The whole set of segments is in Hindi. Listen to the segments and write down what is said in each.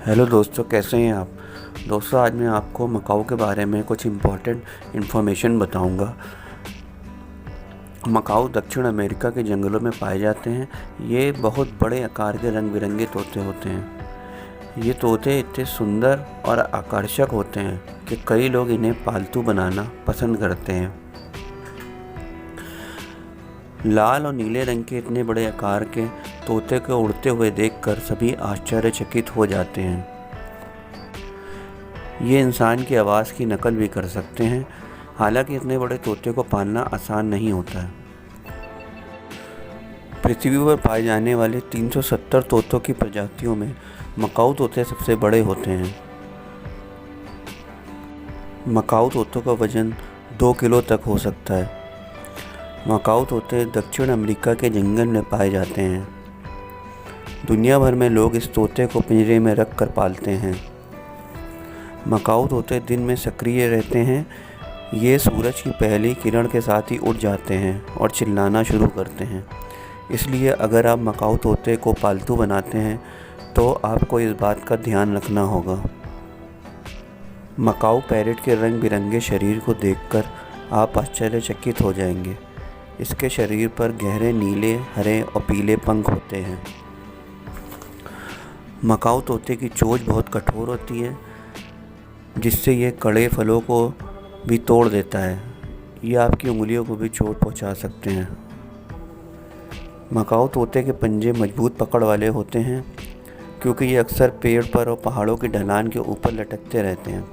हेलो दोस्तों, कैसे हैं आप। दोस्तों, आज मैं आपको मकाऊ के बारे में कुछ इम्पोर्टेंट इन्फॉर्मेशन बताऊंगा। मकाऊ दक्षिण अमेरिका के जंगलों में पाए जाते हैं। ये बहुत बड़े आकार के रंग बिरंगे तोते होते हैं। ये तोते इतने सुंदर और आकर्षक होते हैं कि कई लोग इन्हें पालतू बनाना पसंद करते हैं। लाल और नीले रंग के इतने बड़े आकार के तोते को उड़ते हुए देखकर सभी आश्चर्यचकित हो जाते हैं। ये इंसान की आवाज़ की नकल भी कर सकते हैं। हालांकि इतने बड़े तोते को पालना आसान नहीं होता है। पृथ्वी पर पाए जाने वाले 370 तोतों की प्रजातियों में मकाऊ तोते सबसे बड़े होते हैं। मकाऊ तोतों का वजन 2 किलो तक हो सकता है। मकाऊ तोते दक्षिण अमेरिका के जंगल में पाए जाते हैं। दुनिया भर में लोग इस तोते को पिंजरे में रख कर पालते हैं। मकाऊ तोते दिन में सक्रिय रहते हैं। ये सूरज की पहली किरण के साथ ही उड़ जाते हैं और चिल्लाना शुरू करते हैं। इसलिए अगर आप मकाऊ तोते को पालतू बनाते हैं तो आपको इस बात का ध्यान रखना होगा। मकाऊ पैरेट के रंग बिरंगे शरीर को देखकर आप आश्चर्यचकित हो जाएंगे। इसके शरीर पर गहरे नीले, हरे और पीले पंख होते हैं। मकाऊ तोते की चोंच बहुत कठोर होती है, जिससे ये कड़े फलों को भी तोड़ देता है। ये आपकी उंगलियों को भी चोट पहुंचा सकते हैं। मकाऊ तोते के पंजे मजबूत पकड़ वाले होते हैं, क्योंकि ये अक्सर पेड़ पर और पहाड़ों की ढलान के ऊपर लटकते रहते हैं।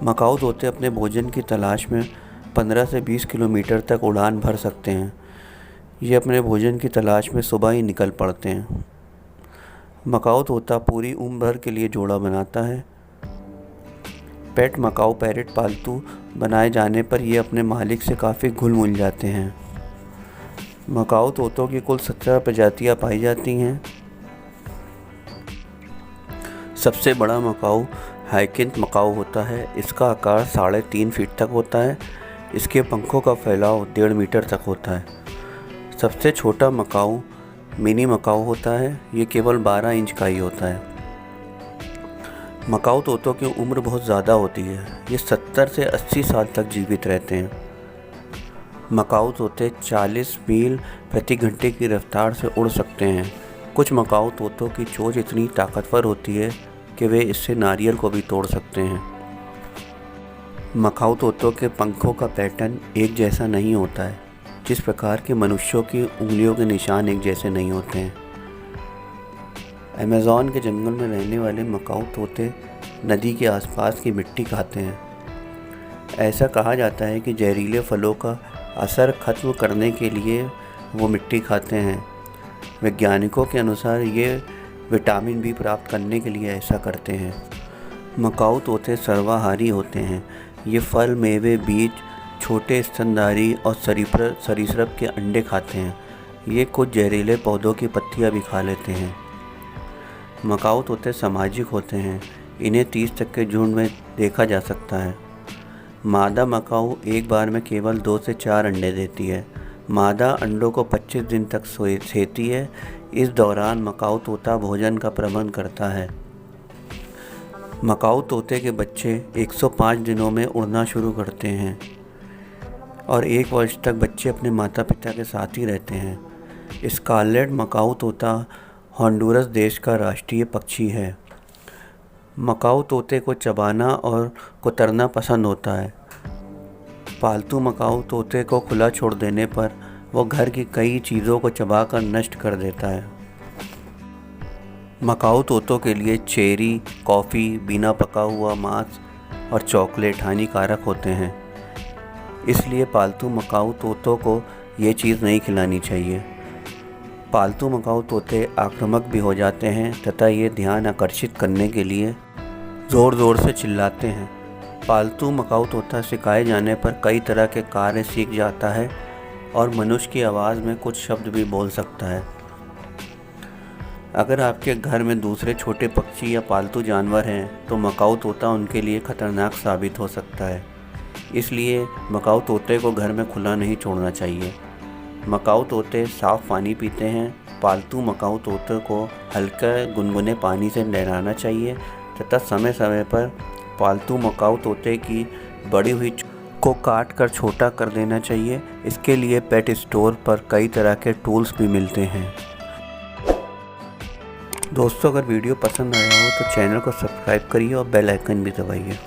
मकाऊ तोते अपने भोजन की तलाश में 15 से 20 किलोमीटर तक उड़ान भर सकते हैं। ये अपने भोजन की तलाश में सुबह ही निकल पड़ते हैं। मकाऊ तोता पूरी उम्र भर के लिए जोड़ा बनाता है। पेट मकाऊ पैरेट पालतू बनाए जाने पर ये अपने मालिक से काफ़ी घुल मिल जाते हैं। मकाऊ तोतों की कुल 17 प्रजातियां पाई जाती हैं। सबसे बड़ा मकाऊ हाइकिन्थ मकाऊ होता है। इसका आकार 3.5 फीट तक होता है। इसके पंखों का फैलाव 1.5 मीटर तक होता है। सबसे छोटा मकाऊ मिनी मकाऊ होता है। ये केवल 12 इंच का ही होता है। मकाऊ तोतों की उम्र बहुत ज़्यादा होती है। ये 70 से 80 साल तक जीवित रहते हैं। मकाऊ तोते 40 मील प्रति घंटे की रफ्तार से उड़ सकते हैं। कुछ मकाऊ तोतों की चोंच इतनी ताकतवर होती है कि वे इससे नारियल को भी तोड़ सकते हैं। मकाऊ तोतों के पंखों का पैटर्न एक जैसा नहीं होता है। जिस प्रकार के मनुष्यों की उंगलियों के निशान एक जैसे नहीं होते हैं। अमेज़न के जंगल में रहने वाले मकाऊ तोते नदी के आसपास की मिट्टी खाते हैं। ऐसा कहा जाता है कि जहरीले फलों का असर खत्म करने के लिए वो मिट्टी खाते हैं। वैज्ञानिकों के अनुसार ये विटामिन बी प्राप्त करने के लिए ऐसा करते हैं। मकाऊ तोते सर्वाहारी होते हैं। ये फल, मेवे, बीज, छोटे स्तनधारी और सरीसृप के अंडे खाते हैं। ये कुछ जहरीले पौधों की पत्तियां भी खा लेते हैं। मकाऊ तोते सामाजिक होते हैं। इन्हें 30 तक के झुंड में देखा जा सकता है। मादा मकाऊ एक बार में केवल 2 से 4 अंडे देती है। मादा अंडों को 25 दिन तक सेती है। इस दौरान मकाऊ तोता भोजन का प्रबंध करता है। मकाऊ तोते के बच्चे 105 दिनों में उड़ना शुरू करते हैं और 1 वर्ष तक बच्चे अपने माता पिता के साथ ही रहते हैं। स्कारलेट मकाऊ तोता होंडुरस देश का राष्ट्रीय पक्षी है। मकाऊ तोते को चबाना और कुतरना पसंद होता है। पालतू मकाऊ तोते को खुला छोड़ देने पर वो घर की कई चीज़ों को चबाकर नष्ट कर देता है। मकाऊ तोतों के लिए चेरी, कॉफ़ी, बिना पका हुआ मांस और चॉकलेट हानिकारक होते हैं। इसलिए पालतू मकाऊ तोतों को ये चीज़ नहीं खिलानी चाहिए। पालतू मकाऊ तोते आक्रामक भी हो जाते हैं तथा ये ध्यान आकर्षित करने के लिए ज़ोर ज़ोर से चिल्लाते हैं। पालतू मकाऊ तोता सिखाए जाने पर कई तरह के कार्य सीख जाता है और मनुष्य की आवाज़ में कुछ शब्द भी बोल सकता है। अगर आपके घर में दूसरे छोटे पक्षी या पालतू जानवर हैं तो मकाऊ तोता उनके लिए खतरनाक साबित हो सकता है। इसलिए मकाऊ तोते को घर में खुला नहीं छोड़ना चाहिए। मकाऊ तोते साफ़ पानी पीते हैं पालतू मकाऊ तोते को हल्का गुनगुने पानी से नहलाना चाहिए तथा समय समय पर पालतू मकाऊ तोते की बड़ी हुई को काट कर छोटा कर देना चाहिए। इसके लिए पेट स्टोर पर कई तरह के टूल्स भी मिलते हैं। दोस्तों, अगर वीडियो पसंद आया हो तो चैनल को सब्सक्राइब करिए और बेल आइकन भी दबाइए।